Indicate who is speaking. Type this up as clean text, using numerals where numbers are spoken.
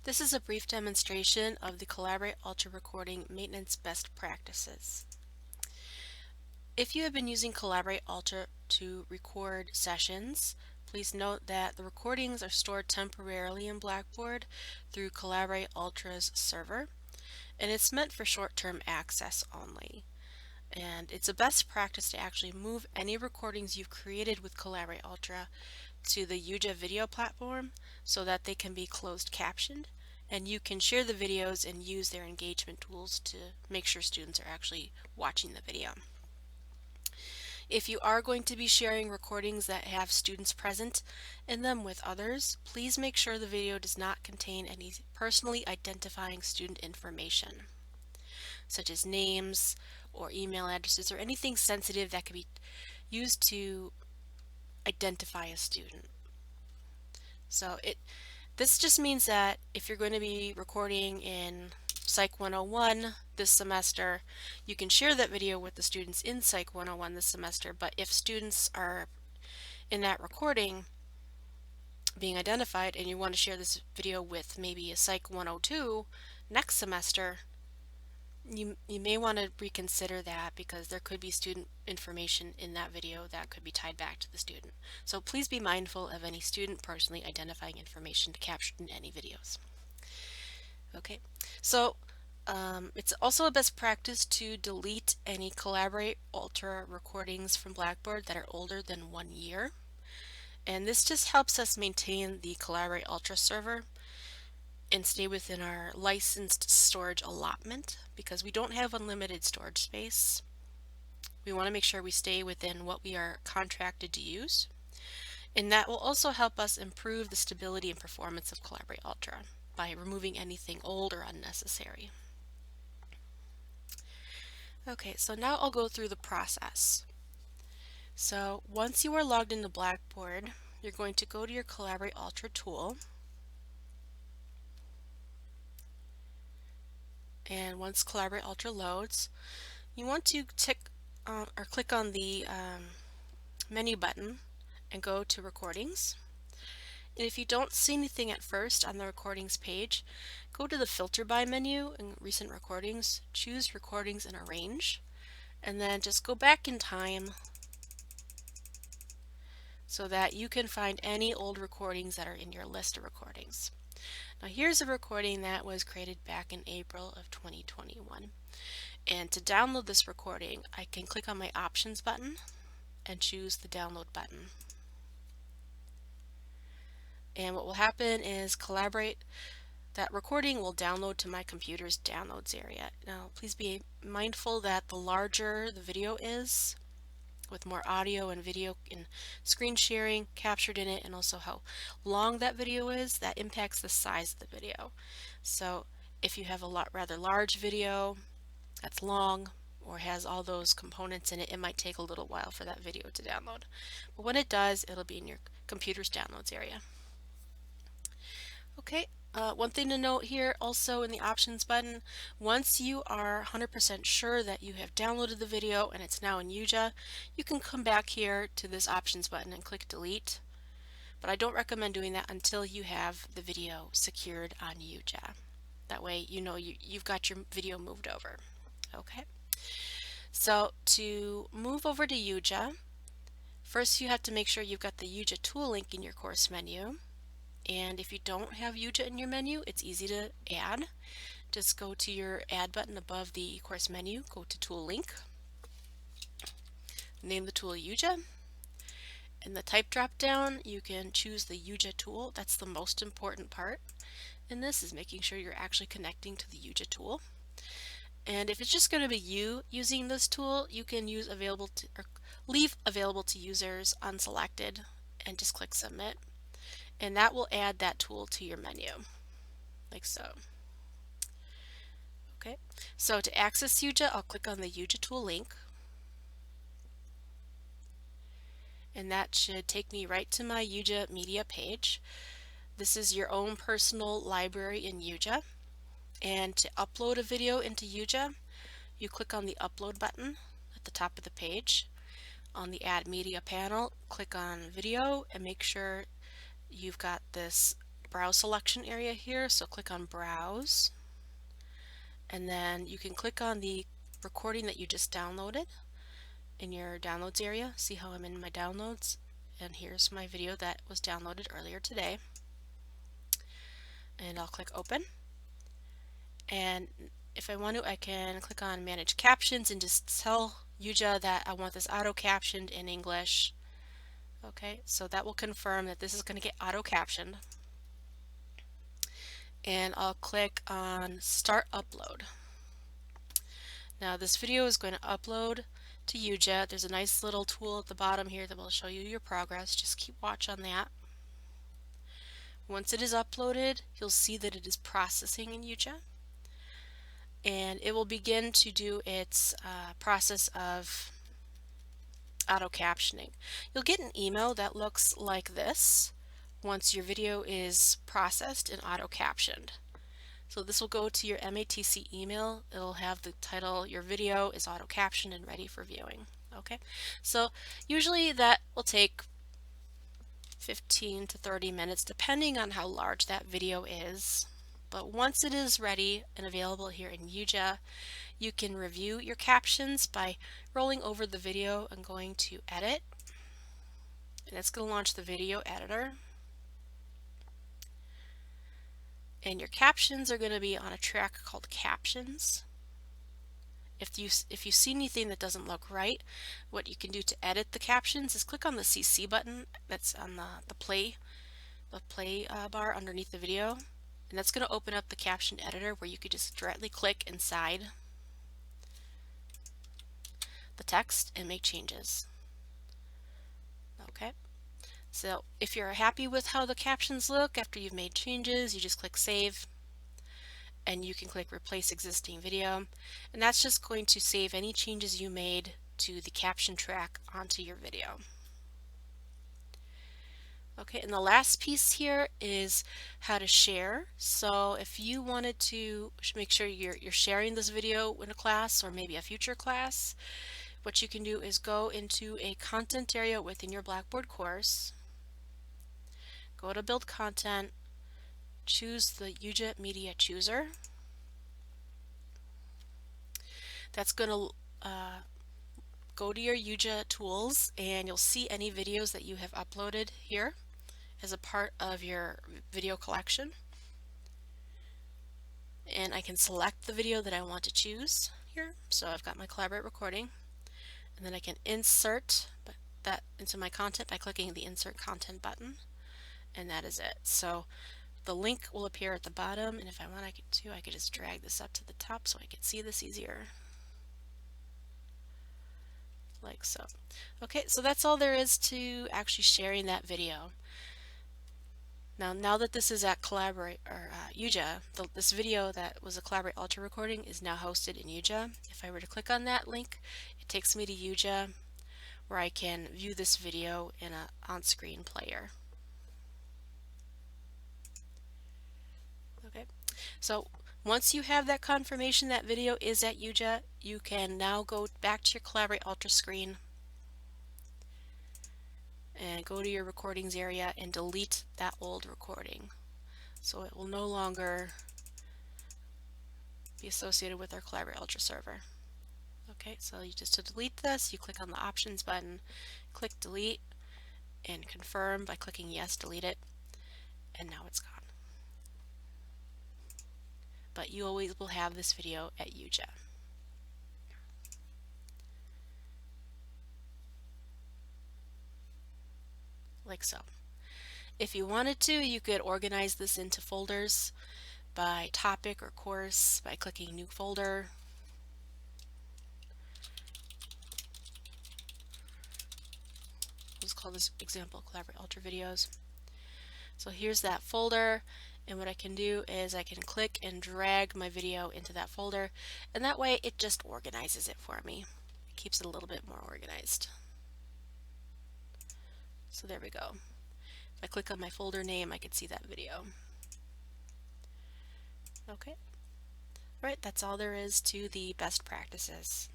Speaker 1: This is a brief demonstration of the Collaborate Ultra Recording Maintenance Best Practices. If you have been using Collaborate Ultra to record sessions, please note that the recordings are stored temporarily in Blackboard through Collaborate Ultra's server, and it's meant for short-term access only. And it's a best practice to actually move any recordings you've created with Collaborate Ultra to the UJA video platform so that they can be closed captioned, and you can share the videos and use their engagement tools to make sure students are actually watching the video. If you are going to be sharing recordings that have students present in them with others, please make sure the video does not contain any personally identifying student information, such as names or email addresses or anything sensitive that could be used to identify a student. So this just means that if you're going to be recording in Psych 101 this semester, you can share that video with the students in Psych 101 this semester, but if students are in that recording being identified and you want to share this video with maybe a Psych 102 next semester, you may want to reconsider that because there could be student information in that video that could be tied back to the student. So please be mindful of any student personally identifying information captured in any videos. Okay, so it's also a best practice to delete any Collaborate Ultra recordings from Blackboard that are older than 1 year. And this just helps us maintain the Collaborate Ultra server and stay within our licensed storage allotment because we don't have unlimited storage space. We want to make sure we stay within what we are contracted to use. And that will also help us improve the stability and performance of Collaborate Ultra by removing anything old or unnecessary. Okay, so now I'll go through the process. So once you are logged into Blackboard, you're going to go to your Collaborate Ultra tool. And once Collaborate Ultra loads, you want to click on the menu button and go to Recordings. And if you don't see anything at first on the Recordings page, go to the Filter By menu in Recent Recordings, choose Recordings and Arrange, and then just go back in time so that you can find any old recordings that are in your list of recordings. Now here's a recording that was created back in April of 2021. And to download this recording, I can click on my Options button and choose the Download button. And what will happen is that recording will download to my computer's downloads area. Now please be mindful that the larger the video is, with more audio and video and screen sharing captured in it, and also how long that video is, that impacts the size of the video. So if you have a rather large video that's long or has all those components in it, it might take a little while for that video to download. But when it does, it'll be in your computer's downloads area. Okay, one thing to note here also in the Options button, once you are 100% sure that you have downloaded the video and it's now in UJA, you can come back here to this Options button and click Delete. But I don't recommend doing that until you have the video secured on UJA. That way you know you've got your video moved over. Okay, so to move over to UJA, first you have to make sure you've got the UJA tool link in your course menu. And if you don't have UJA in your menu, it's easy to add. Just go to your Add button above the course menu, go to Tool Link, name the tool UJA. In the type drop down, you can choose the UJA tool. That's the most important part. And this is making sure you're actually connecting to the UJA tool. And if it's just going to be you using this tool, you can use leave available to users unselected and just click Submit. And that will add that tool to your menu, like so. Okay, so to access UJA, I'll click on the UJA tool link. And that should take me right to my UJA media page. This is your own personal library in UJA. And to upload a video into UJA, you click on the Upload button at the top of the page. On the Add Media panel, click on Video and make sure you've got this browse selection area here, so click on Browse, and then you can click on the recording that you just downloaded in your downloads area. See how I'm in my downloads, and here's my video that was downloaded earlier today, and I'll click Open. And if I want to, I can click on Manage Captions and just tell Yuja that I want this auto captioned in English. Okay, so that will confirm that this is going to get auto captioned. And I'll click on Start Upload. Now this video is going to upload to Yuja. There's a nice little tool at the bottom here that will show you your progress. Just keep watch on that. Once it is uploaded, you'll see that it is processing in Yuja, and it will begin to do its process of auto captioning. You'll get an email that looks like this once your video is processed and auto captioned. So this will go to your MATC email. It'll have the title, your video is auto captioned and ready for viewing. Okay, so usually that will take 15 to 30 minutes depending on how large that video is. But once it is ready and available here in Yuja, you can review your captions by rolling over the video and going to Edit. And it's going to launch the video editor. And your captions are going to be on a track called Captions. If you see anything that doesn't look right, what you can do to edit the captions is click on the CC button that's on the play bar underneath the video. And that's going to open up the caption editor where you could just directly click inside the text and make changes. Okay, so if you're happy with how the captions look after you've made changes, you just click Save, and you can click Replace Existing Video, and that's just going to save any changes you made to the caption track onto your video. Okay, and the last piece here is how to share. So if you wanted to make sure you're sharing this video in a class or maybe a future class, what you can do is go into a content area within your Blackboard course, go to Build Content, choose the Yuja Media Chooser. That's going to go to your Yuja tools, and you'll see any videos that you have uploaded here as a part of your video collection. And I can select the video that I want to choose here. So I've got my Collaborate recording, and then I can insert that into my content by clicking the Insert Content button, and that is it. So the link will appear at the bottom, and if I want I could just drag this up to the top so I could see this easier. Like so. Okay, so that's all there is to actually sharing that video. Now that this is at Collaborate or Yuja, this video that was a Collaborate Ultra recording is now hosted in Yuja. If I were to click on that link, it takes me to Yuja where I can view this video in an on-screen player. Okay, so once you have that confirmation that video is at Yuja, you can now go back to your Collaborate Ultra screen and go to your recordings area and delete that old recording. So it will no longer be associated with our Collaborate Ultra server. Okay, so to delete this, you click on the Options button, click Delete, and confirm by clicking Yes, delete it, and now it's gone. But you always will have this video at Yuja. Like so. If you wanted to, you could organize this into folders by topic or course by clicking New Folder. Let's call this example Collaborate Ultra Videos. So here's that folder, and what I can do is I can click and drag my video into that folder, and that way it just organizes it for me. It keeps it a little bit more organized. So there we go. If I click on my folder name, I can see that video. Okay. All right, that's all there is to the best practices.